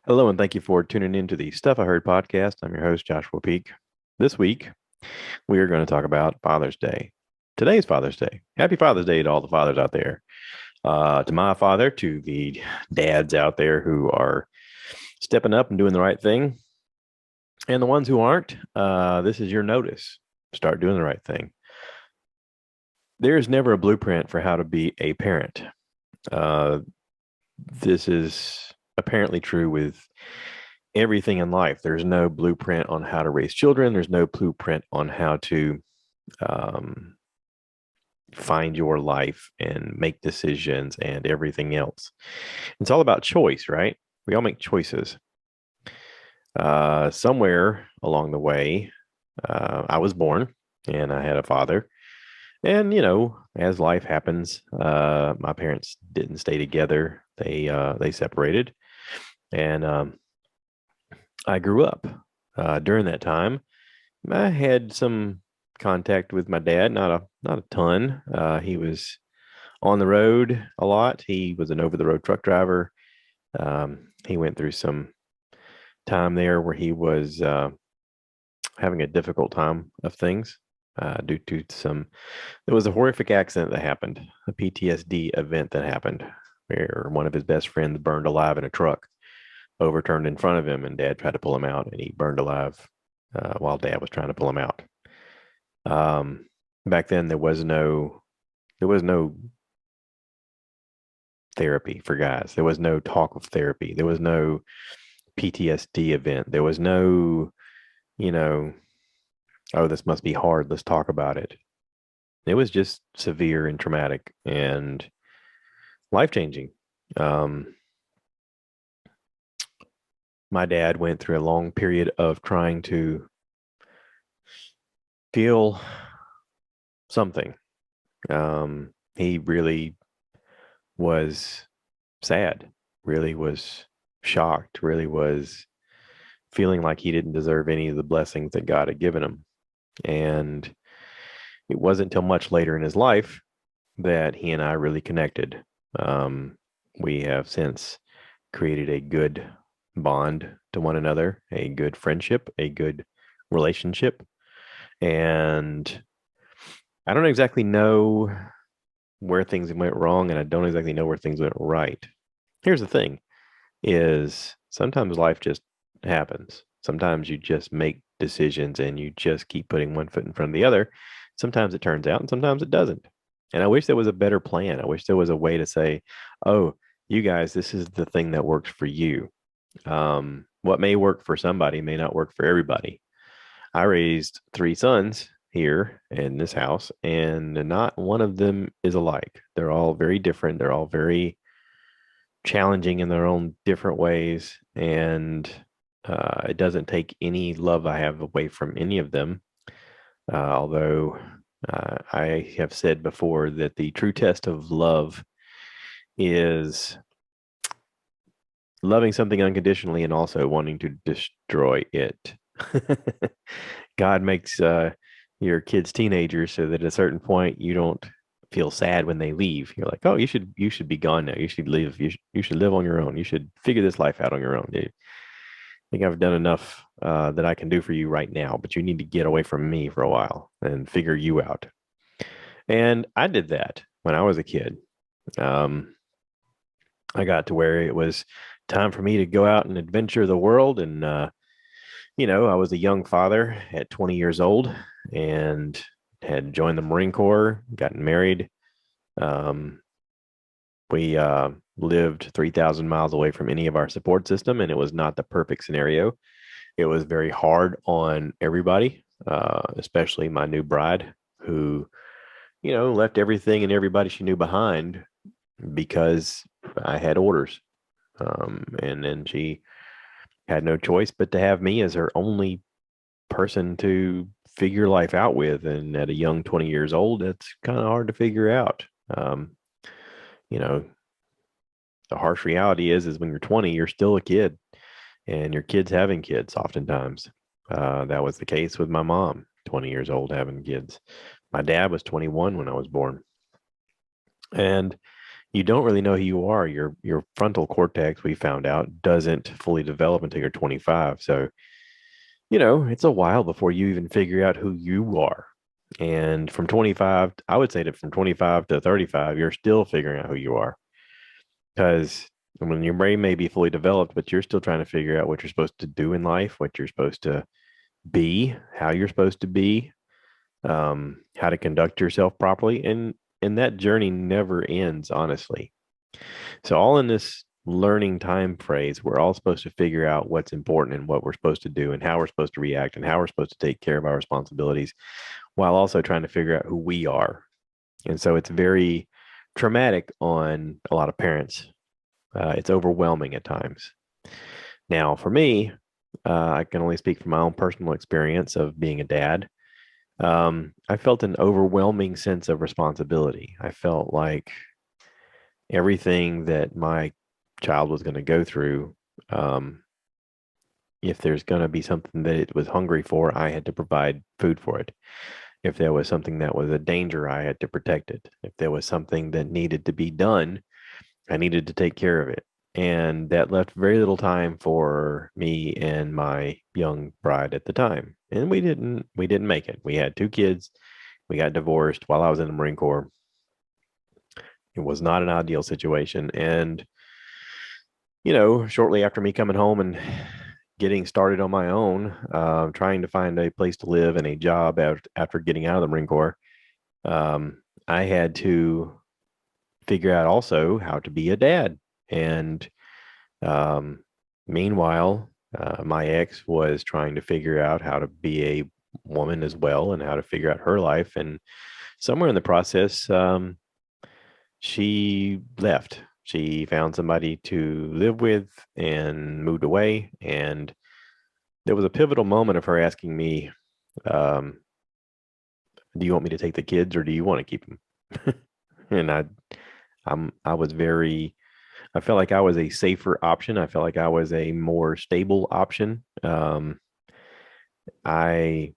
Hello, and thank you for tuning in to the Stuff I Heard podcast. I'm your host, Joshua Peak. This week, we are going to talk about Father's Day. Today's Father's Day. Happy Father's Day to all the fathers out there. To my father, to the dads out there who are stepping up and doing the right thing, and the ones who aren't, this is your notice. Start doing the right thing. There is never a blueprint for how to be a parent. Uh, this is apparently true with everything in life. There's no blueprint on how to raise children. There's no blueprint on how to um, find your life and make decisions and everything else. It's all about choice, right? We all make choices. Somewhere along the way, I was born and I had a father. And, as life happens, my parents didn't stay together. They separated. And I grew up. During that time, I had some contact with my dad, not a ton. He was on the road a lot. He was an over-the-road truck driver. He went through some time there where he was having a difficult time of things due to some. There was a horrific accident that happened, a PTSD event that happened, where one of his best friends burned alive in a truck, overturned in front of him, and Dad tried to pull him out, and he burned alive while Dad was trying to pull him out. Back then, there was no therapy for guys. There was no talk of therapy. There was no PTSD event. There was no, you know, oh, this must be hard. Let's talk about it. It was just severe and traumatic and life changing. Um, my dad went through a long period of trying to feel something. He really was sad, really was shocked, really was feeling like he didn't deserve any of the blessings that God had given him. And it wasn't until much later in his life that he and I really connected. We have since created a good bond to one another, a good friendship, a good relationship. And I don't exactly know where things went wrong, and I don't exactly know where things went right. Here's the thing is sometimes life just happens. Sometimes you just make decisions and you just keep putting one foot in front of the other. Sometimes it turns out and sometimes it doesn't. And I wish there was a better plan. I wish there was a way to say, oh, you guys, this is the thing that works for you. What may work for somebody may not work for everybody. I raised three sons here in this house, and not one of them is alike. They're all very different. They're all very challenging in their own different ways. And it doesn't take any love I have away from any of them. Although I have said before that the true test of love is loving something unconditionally and also wanting to destroy it. God makes your kids teenagers so that at a certain point you don't feel sad when they leave. You're like, oh, you should be gone now. You should live. You should live on your own. You should figure this life out on your own. I think I've done enough that I can do for you right now, but you need to get away from me for a while and figure you out. And I did that when I was a kid. Um, I got to where it was time for me to go out and adventure the world. And, I was a young father at 20 years old and had joined the Marine Corps, gotten married. Um, we lived 3,000 miles away from any of our support system, and it was not the perfect scenario. It was very hard on everybody, especially my new bride, who, left everything and everybody she knew behind because I had orders. And then she had no choice but to have me as her only person to figure life out with. And at a young 20 years old, that's kind of hard to figure out. You know, the harsh reality is when you're 20, you're still a kid and your kids having kids oftentimes. That was the case with my mom, 20 years old, having kids. My dad was 21 when I was born. And you don't really know who you are. Your frontal cortex, we found out, doesn't fully develop until you're 25. So, it's a while before you even figure out who you are. And from 25, I would say that from 25 to 35, you're still figuring out who you are. Because when your brain may be fully developed, but you're still trying to figure out what you're supposed to do in life, what you're supposed to be, how you're supposed to be, how to conduct yourself properly. And that journey never ends, honestly. So all in this learning time phrase, we're all supposed to figure out what's important and what we're supposed to do and how we're supposed to react and how we're supposed to take care of our responsibilities while also trying to figure out who we are. And so it's very traumatic on a lot of parents. It's overwhelming at times. Now, for me, I can only speak from my own personal experience of being a dad. I felt an overwhelming sense of responsibility. I felt like everything that my child was going to go through, um, if there's going to be something that it was hungry for, I had to provide food for it. If there was something that was a danger, I had to protect it. If there was something that needed to be done, I needed to take care of it. And that left very little time for me and my young bride at the time. And we didn't make it. We had two kids. We got divorced while I was in the Marine Corps. It was not an ideal situation. And, shortly after me coming home and getting started on my own, trying to find a place to live and a job after getting out of the Marine Corps, I had to figure out also how to be a dad. And meanwhile, my ex was trying to figure out how to be a woman as well and how to figure out her life. And somewhere in the process, she left. She found somebody to live with and moved away. And there was a pivotal moment of her asking me, um, "Do you want me to take the kids, or do you want to keep them?" And I was very, I felt like I was a safer option. I felt like I was a more stable option. I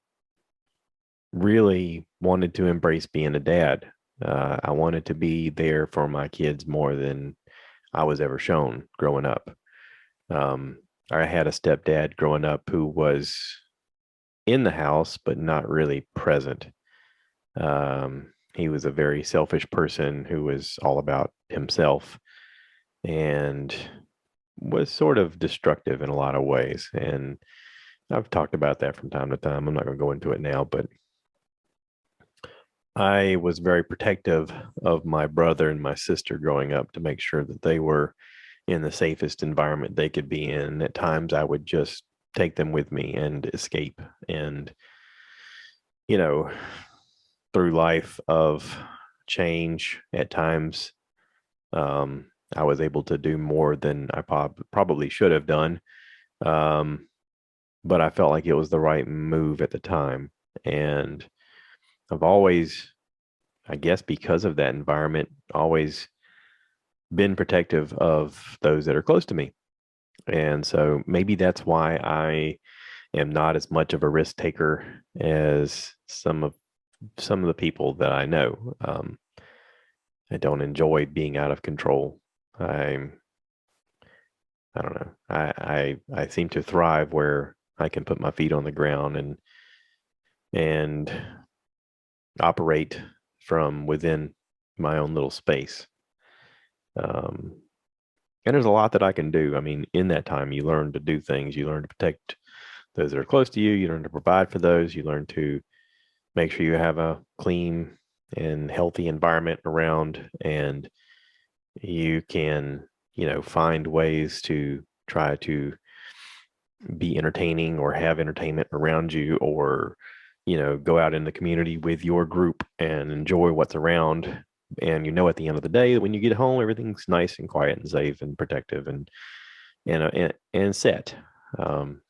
really wanted to embrace being a dad. I wanted to be there for my kids more than I was ever shown growing up. Um, I had a stepdad growing up who was in the house, but not really present. He was a very selfish person who was all about himself and was sort of destructive in a lot of ways. And I've talked about that from time to time. I'm not going to go into it now, but I was very protective of my brother and my sister growing up to make sure that they were in the safest environment they could be in. At times, I would just take them with me and escape. And, you know, through life of change, at times, I was able to do more than I probably should have done. Um, but I felt like it was the right move at the time. And I've always, I guess, because of that environment, always been protective of those that are close to me. And so maybe that's why I am not as much of a risk taker as some of the people that I know. I don't enjoy being out of control. I'm I don't know. I seem to thrive where I can put my feet on the ground and operate from within my own little space. Um, and there's a lot that I can do. I mean, in that time, you learn to do things. You learn to protect those that are close to you. You learn to provide for those. You learn to make sure you have a clean and healthy environment around, and you can, find ways to try to be entertaining or have entertainment around you, or go out in the community with your group and enjoy what's around. And at the end of the day, when you get home, everything's nice and quiet and safe and protective and set. um,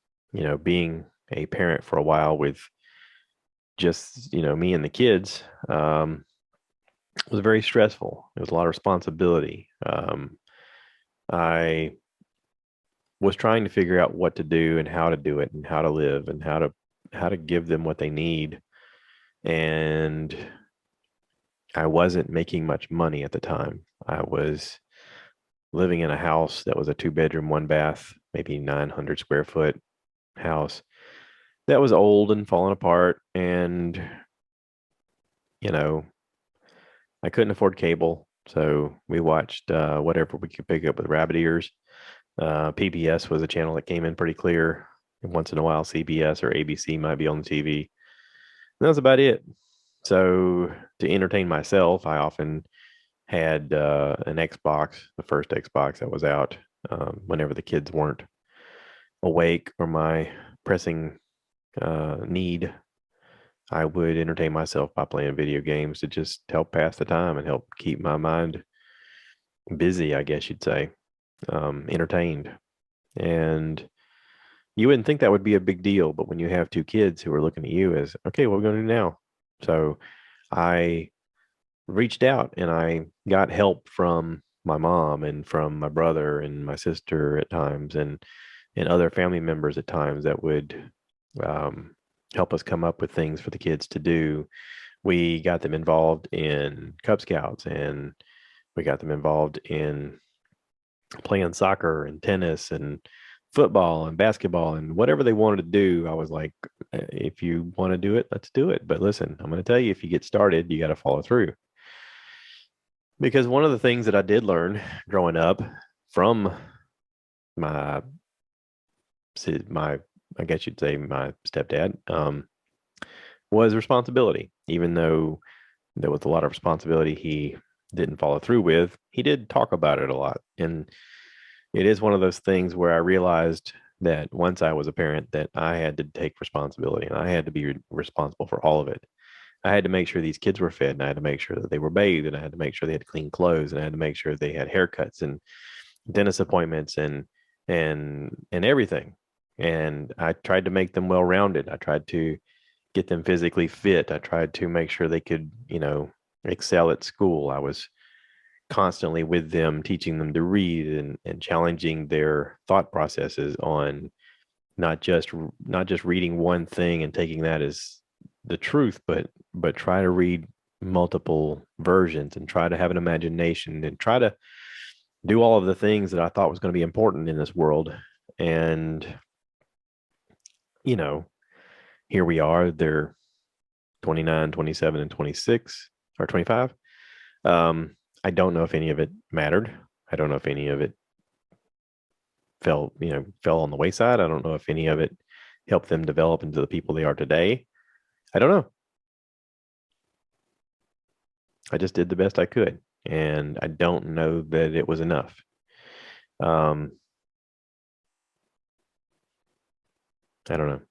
Being a parent for a while with just me and the kids, was very stressful. It was a lot of responsibility. I was trying to figure out what to do and how to do it and how to live and how to give them what they need. And I wasn't making much money at the time. I was living in a house that was a 2 bedroom, 1 bath, maybe 900 square foot house that was old and falling apart. And, you know, I couldn't afford cable. So we watched whatever we could pick up with rabbit ears. PBS was a channel that came in pretty clear. And once in a while, CBS or ABC might be on the TV. And that was about it. So to entertain myself, I often had an Xbox, the first Xbox that was out, whenever the kids weren't awake or my pressing need. I would entertain myself by playing video games to just help pass the time and help keep my mind busy, I guess you'd say, entertained. And you wouldn't think that would be a big deal, but when you have two kids who are looking at you as, okay, what are we going to do now? So I reached out and I got help from my mom and from my brother and my sister at times and other family members at times that would um, help us come up with things for the kids to do. We got them involved in Cub Scouts and we got them involved in playing soccer and tennis and football and basketball and whatever they wanted to do. I was like, if you want to do it, let's do it. But listen, I'm going to tell you, if you get started, you got to follow through. Because one of the things that I did learn growing up from my my I guess you'd say my stepdad, was responsibility. Even though there was a lot of responsibility he didn't follow through with, he did talk about it a lot. And it is one of those things where I realized that once I was a parent that I had to take responsibility and I had to be responsible for all of it. I had to make sure these kids were fed and I had to make sure that they were bathed and I had to make sure they had clean clothes and I had to make sure they had haircuts and dentist appointments and everything. And I tried to make them well rounded. I tried to get them physically fit. I tried to make sure they could, excel at school. I was constantly with them, teaching them to read and challenging their thought processes on not just reading one thing and taking that as the truth, but try to read multiple versions and try to have an imagination and try to do all of the things that I thought was going to be important in this world. And, you know, here we are. They're 29, 27, and 26 or 25. I don't know if any of it mattered. I don't know if any of it fell on the wayside. I don't know if any of it helped them develop into the people they are today. I don't know. I just did the best I could, and I don't know that it was enough. Um, I don't know.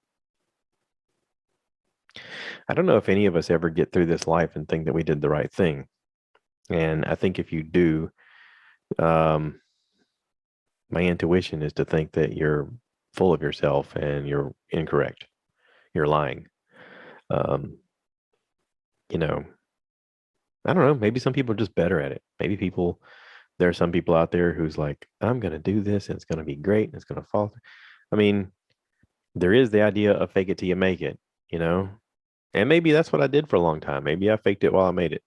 I don't know if any of us ever get through this life and think that we did the right thing. And I think if you do, um, my intuition is to think that you're full of yourself and you're incorrect. You're lying. Um, you know, I don't know. Maybe some people are just better at it. There are some people out there who's like, I'm going to do this and it's going to be great and it's going to fall. I mean, there is the idea of fake it till you make it, you know? And maybe that's what I did for a long time. Maybe I faked it while I made it.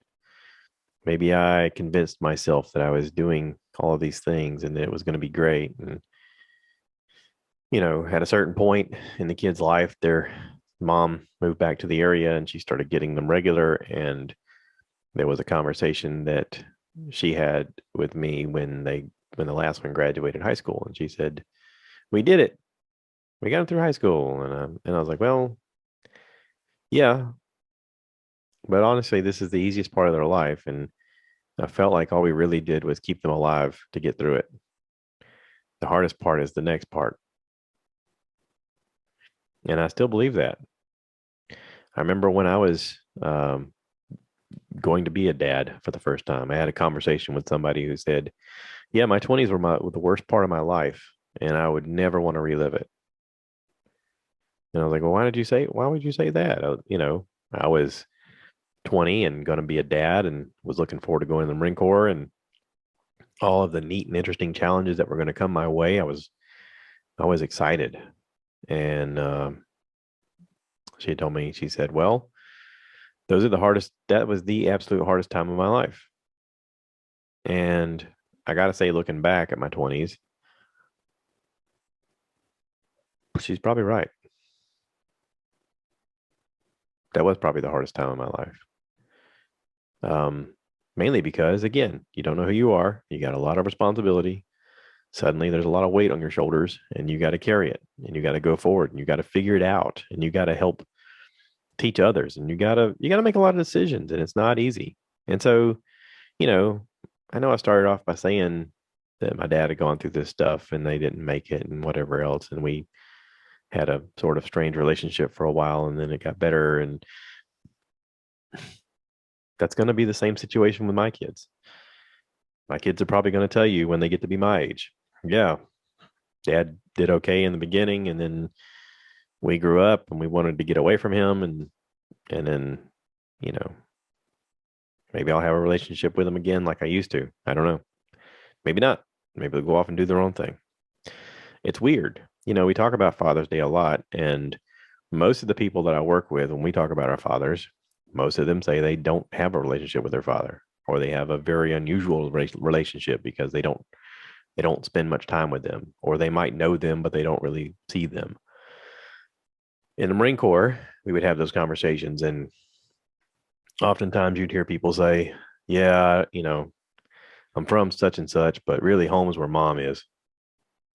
Maybe I convinced myself that I was doing all of these things and that it was going to be great. And, at a certain point in the kid's life, their mom moved back to the area and she started getting them regular. And there was a conversation that she had with me when the last one graduated high school. And she said, we did it. We got them through high school. And I was like, well, yeah, but honestly, this is the easiest part of their life. And I felt like all we really did was keep them alive to get through it. The hardest part is the next part. And I still believe that. I remember when I was going to be a dad for the first time, I had a conversation with somebody who said, yeah, my 20s were the worst part of my life, and I would never want to relive it. And I was like, well, why would you say that? I was 20 and going to be a dad and was looking forward to going to the Marine Corps and all of the neat and interesting challenges that were going to come my way. I was excited. And she told me, she said, well, Those are the hardest. That was the absolute hardest time of my life. And I got to say, looking back at my 20s, she's probably right. That was probably the hardest time of my life. Um, Mainly because, again, you don't know who you are. You got a lot of responsibility. Suddenly, there's a lot of weight on your shoulders, and you got to carry it, and you got to go forward, and you got to figure it out, and you got to help teach others, and you gotta make a lot of decisions, and it's not easy. And so, you know, I know I started off by saying that my dad had gone through this stuff, and they didn't make it, and whatever else, and we had a sort of strange relationship for a while, and then it got better, and that's going to be the same situation with my kids. My kids are probably going to tell you when they get to be my age, yeah, dad did okay in the beginning, and then we grew up and we wanted to get away from him, and then, you know, maybe I'll have a relationship with him again like I used to. I don't know. Maybe not. Maybe they'll go off and do their own thing. It's weird. We talk about Father's Day a lot, and most of the people that I work with, when we talk about our fathers, most of them say they don't have a relationship with their father, or they have a very unusual relationship because they don't spend much time with them, or they might know them but they don't really see them. In the Marine Corps, we would have those conversations, and oftentimes you'd hear people say, "Yeah, I'm from such and such, but really home is where mom is."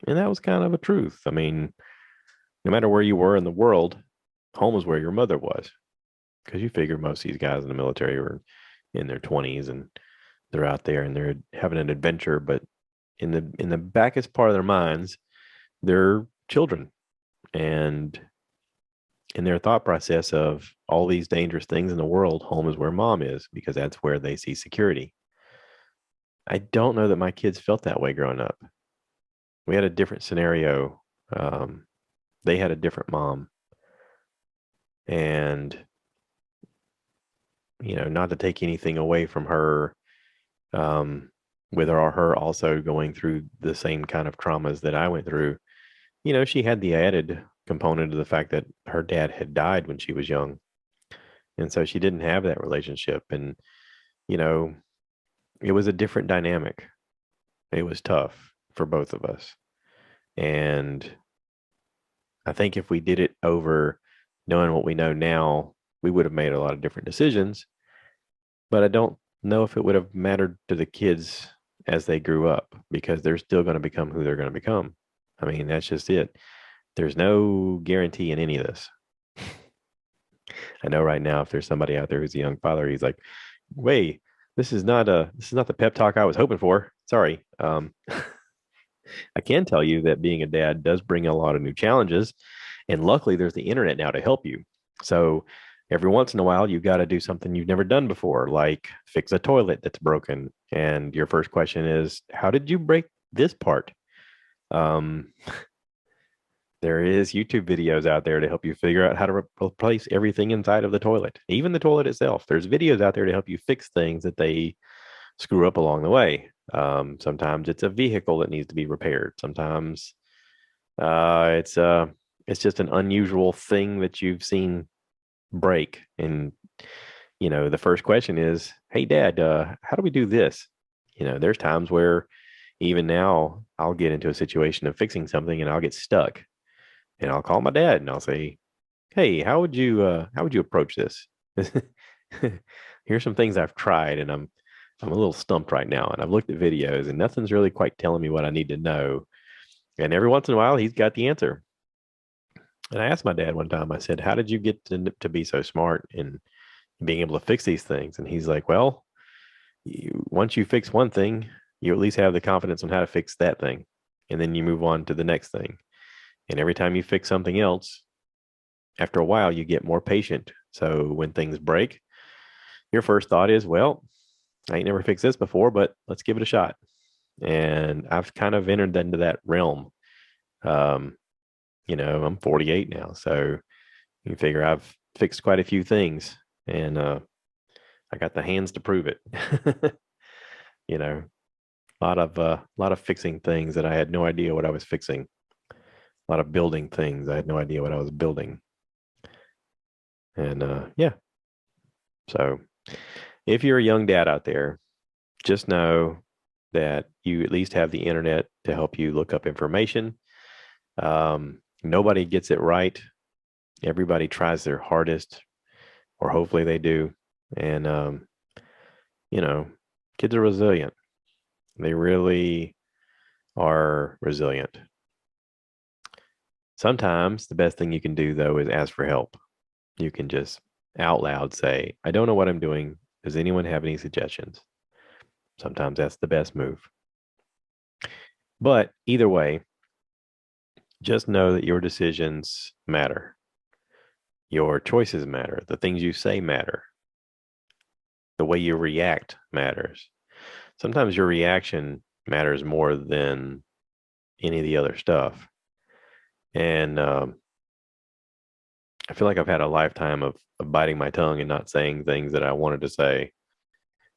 And that was kind of a truth. I mean, no matter where you were in the world, home is where your mother was. Because you figure most of these guys in the military were in their 20s, and they're out there and they're having an adventure, but in the backest part of their minds, they're children. And in their thought process of all these dangerous things in the world, home is where mom is because that's where they see security. I don't know that my kids felt that way growing up. We had a different scenario. They had a different mom, and not to take anything away from her, um, with her also going through the same kind of traumas that I went through. She had the added component of the fact that her dad had died when she was young, and so she didn't have that relationship, and you know, it was a different dynamic. It was tough for both of us, and I think if we did it over knowing what we know now, we would have made a lot of different decisions. But I don't know if it would have mattered to the kids as they grew up because they're still going to become who they're going to become. I mean, that's just it. There's no guarantee in any of this. I know right now, if there's somebody out there who's a young father, he's like, "Wait, this is not the pep talk I was hoping for. Sorry." I can tell you that being a dad does bring a lot of new challenges. And luckily, there's the internet now to help you. So every once in a while, you got to do something you've never done before, like fix a toilet that's broken. And your first question is, how did you break this part? Um, there is YouTube videos out there to help you figure out how to replace everything inside of the toilet, even the toilet itself. There's videos out there to help you fix things that they screw up along the way. Sometimes it's a vehicle that needs to be repaired. Sometimes it's just an unusual thing that you've seen break. And the first question is, "Hey, Dad, how do we do this?" There's times where even now I'll get into a situation of fixing something and I'll get stuck, and I'll call my dad and I'll say, "Hey, how would you approach this?" Here's some things I've tried, and I'm a little stumped right now, and I've looked at videos and nothing's really quite telling me what I need to know. And every once in a while, he's got the answer. And I asked my dad one time, I said, "How did you get to be so smart in being able to fix these things?" And he's like, "Well, once you fix one thing, you at least have the confidence on how to fix that thing. And then you move on to the next thing. And every time you fix something else, after a while, you get more patient. So when things break, your first thought is, well, I ain't never fixed this before, but let's give it a shot." And I've kind of entered into that realm. Um, I'm 48 now, so you figure I've fixed quite a few things, and I got the hands to prove it. A lot of fixing things that I had no idea what I was fixing. A lot of building things I had no idea what I was building. And yeah, So if you're a young dad out there, just know that you at least have the internet to help you look up information. Nobody gets it right. Everybody tries their hardest, or hopefully they do. And, you know, kids are resilient. They really are resilient. Sometimes the best thing you can do, though, is ask for help. You can just out loud say, I don't know what I'm doing. Does anyone have any suggestions? Sometimes that's the best move. But either way, just know that your decisions matter. Your choices matter. The things you say matter. The way you react matters. Sometimes your reaction matters more than any of the other stuff. And I feel like I've had a lifetime of biting my tongue and not saying things that I wanted to say.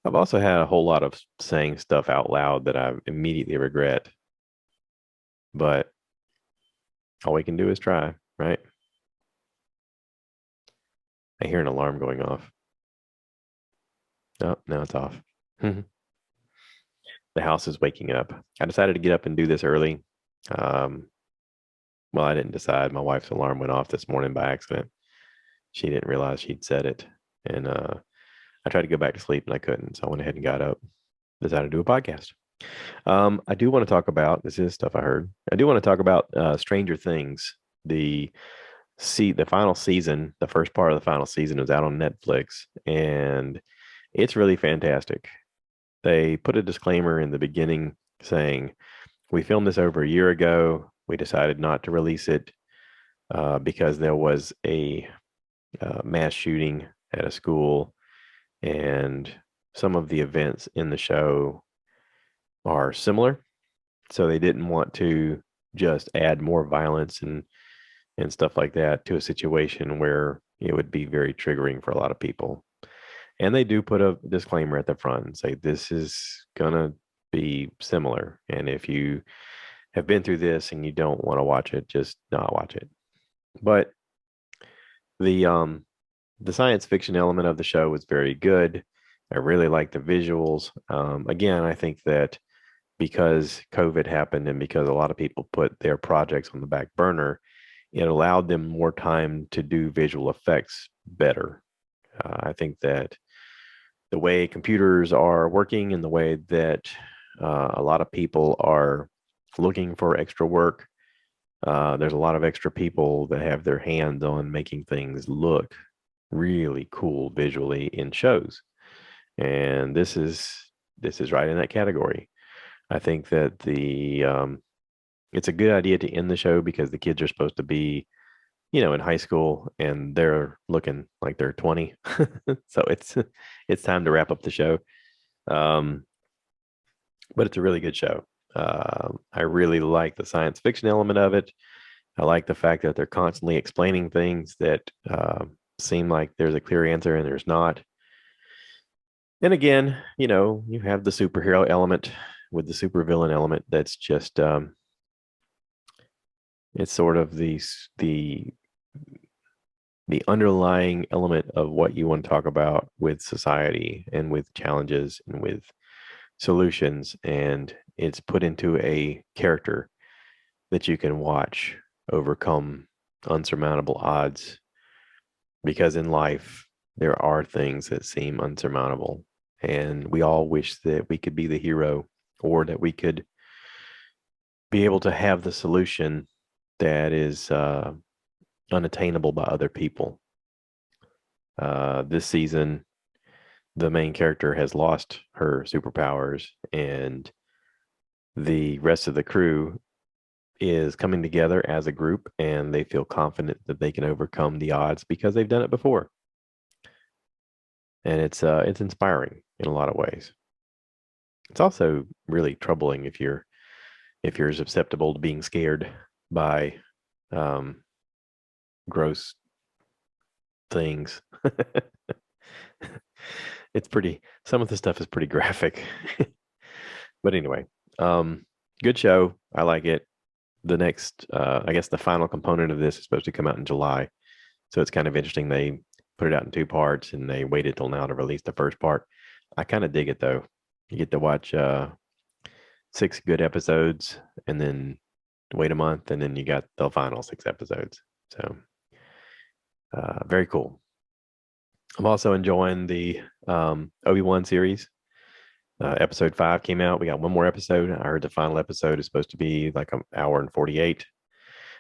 I've also had a whole lot of saying stuff out loud that I immediately regret. But all we can do is try, right? I hear an alarm going off. Oh, now it's off. The house is waking up. I decided to get up and do this early. Um, well, I didn't decide. My wife's alarm went off this morning by accident. She didn't realize she'd set it. And I tried to go back to sleep and I couldn't. So I went ahead and got up, decided to do a podcast. I do want to talk about this is stuff I heard. I do want to talk about Stranger Things. The final season, the first part of the final season was out on Netflix, and it's really fantastic. They put a disclaimer in the beginning saying, we filmed this over a year ago. We decided not to release it because there was a mass shooting at a school, and some of the events in the show are similar. So they didn't want to just add more violence and stuff like that to a situation where it would be very triggering for a lot of people. And they do put a disclaimer at the front and say this is gonna be similar. And if you have been through this and you don't want to watch it, just not watch it. But the science fiction element of the show was very good. I really like the visuals. Again, I think that because COVID happened and because a lot of people put their projects on the back burner, it allowed them more time to do visual effects better. I think that the way computers are working and the way that a lot of people are looking for extra work, there's a lot of extra people that have their hands on making things look really cool visually in shows. And this is right in that category. I think that it's a good idea to end the show because the kids are supposed to be, in high school and they're looking like they're 20. So it's time to wrap up the show. Um, but it's a really good show. I really like the science fiction element of it. I like the fact that they're constantly explaining things that seem like there's a clear answer and there's not. And again, you have the superhero element with the supervillain element. That's just it's sort of the underlying element of what you want to talk about with society and with challenges and with solutions, and it's put into a character that you can watch overcome unsurmountable odds, because in life there are things that seem unsurmountable, and we all wish that we could be the hero or that we could be able to have the solution that is unattainable by other people. This season, the main character has lost her superpowers, and the rest of the crew is coming together as a group, and they feel confident that they can overcome the odds because they've done it before. And it's inspiring in a lot of ways. It's also really troubling if you're susceptible to being scared by um, gross things. Some of the stuff is pretty graphic. But anyway, good show. I like it. The next, I guess the final component of this is supposed to come out in July. So it's kind of interesting. They put it out in 2 parts, and they waited till now to release the first part. I kind of dig it though. You get to watch 6 good episodes, and then wait a month, and then you got the final 6 episodes. So very cool. I'm also enjoying the ObiWan series. Episode 5 came out. We got one more episode. I heard the final episode is supposed to be like an hour and 48.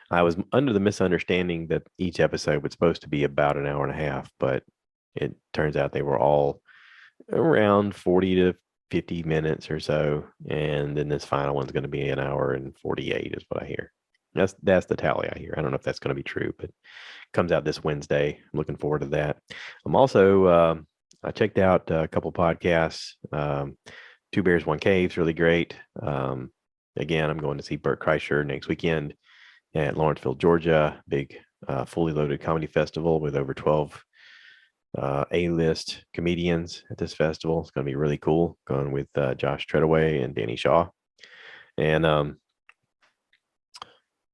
I was under the misunderstanding that each episode was supposed to be about an hour and a half, but it turns out they were all around 40 to 50 minutes or so. And then this final one's going to be an hour and 48 is what I hear. That's the tally I hear. I don't know if that's going to be true, but it comes out this Wednesday. I'm looking forward to that. I'm also I checked out a couple podcasts. Two Bears, One Cave's really great. Again, I'm going to see Bert Kreischer next weekend at Lawrenceville, Georgia. Big fully loaded comedy festival with over 12 A-list comedians at this festival. It's going to be really cool. Going with Josh Treadaway and Danny Shaw. And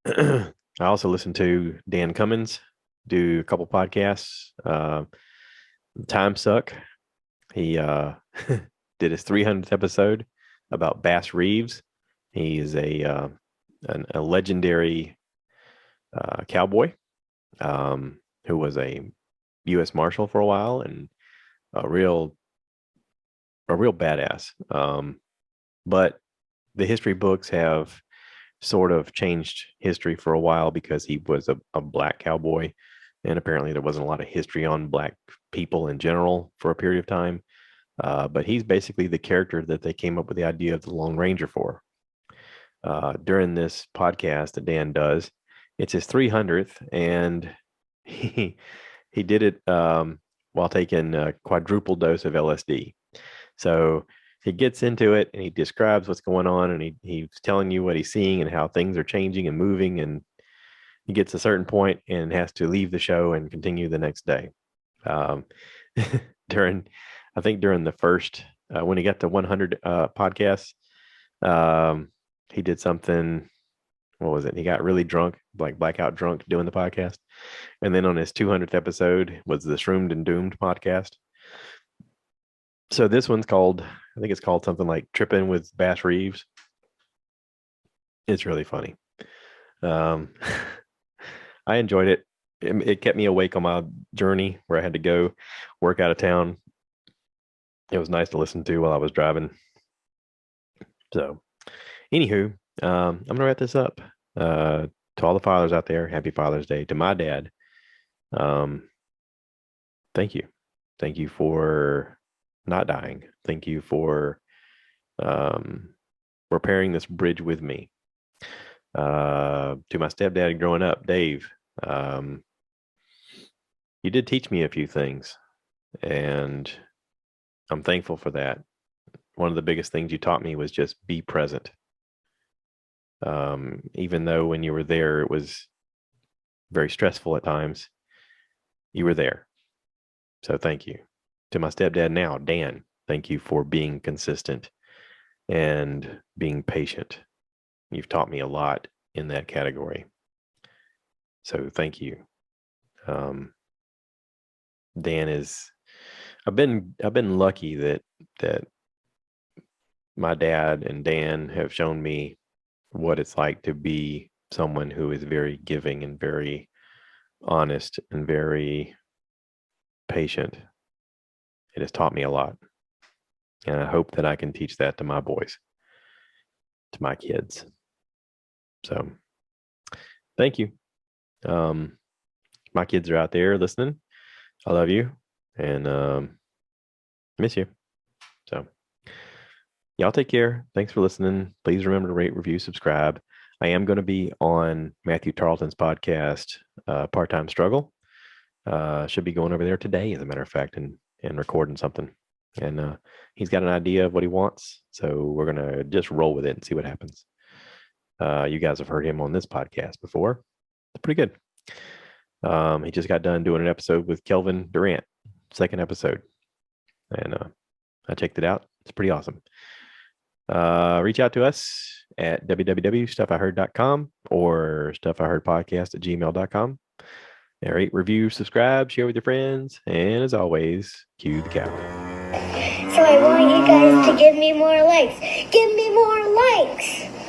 I also listened to Dan Cummins do a couple podcasts. Time Suck. He did his 300th episode about Bass Reeves. He's a legendary cowboy who was a U.S. Marshal for a while and a real badass. But the history books have sort of changed history for a while because he was a black cowboy, and apparently there wasn't a lot of history on black people in general for a period of time. But he's basically the character that they came up with the idea of the Lone Ranger for. During this podcast that Dan does, it's his 300th, and he did it while taking a quadruple dose of LSD. So he gets into it and he describes what's going on, and he's telling you what he's seeing and how things are changing and moving, and he gets a certain point and has to leave the show and continue the next day. During the first when he got to 100 podcasts, he did something. What was it? He got really drunk, like blackout drunk, doing the podcast. And then on his 200th episode was the Shroomed and Doomed podcast. So this one's called, I think it's called something like Tripping with Bass Reeves. It's really funny. I enjoyed it. It kept me awake on my journey where I had to go work out of town. It was nice to listen to while I was driving. So, anywho, I'm gonna wrap this up. To all the fathers out there, happy Father's Day. To my dad, thank you for not dying. Thank you for repairing this bridge with me. To my stepdad growing up, Dave, you did teach me a few things, and I'm thankful for that. One of the biggest things you taught me was just be present. Even though when you were there, it was very stressful at times, you were there. So thank you. To my stepdad now, Dan, thank you for being consistent and being patient. You've taught me a lot in that category. So thank you. Dan is, I've been lucky that my dad and Dan have shown me what it's like to be someone who is very giving and very honest and very patient. It has taught me a lot. And I hope that I can teach that to my boys, to my kids. So thank you. My kids are out there listening. I love you and miss you. So y'all take care. Thanks for listening. Please remember to rate, review, subscribe. I am going to be on Matthew Tarleton's podcast, Part-Time Struggle. Should be going over there today, as a matter of fact, and recording something. And he's got an idea of what he wants. So we're going to just roll with it and see what happens. You guys have heard him on this podcast before. It's pretty good. He just got done doing an episode with Kelvin Durant, second episode. And I checked it out. It's pretty awesome. Reach out to us at www.stuffiheard.com or stuffiheardpodcast@gmail.com. Rate, review, subscribe, share with your friends, and as always, cue the cow. So I want you guys to give me more likes. Give me more likes.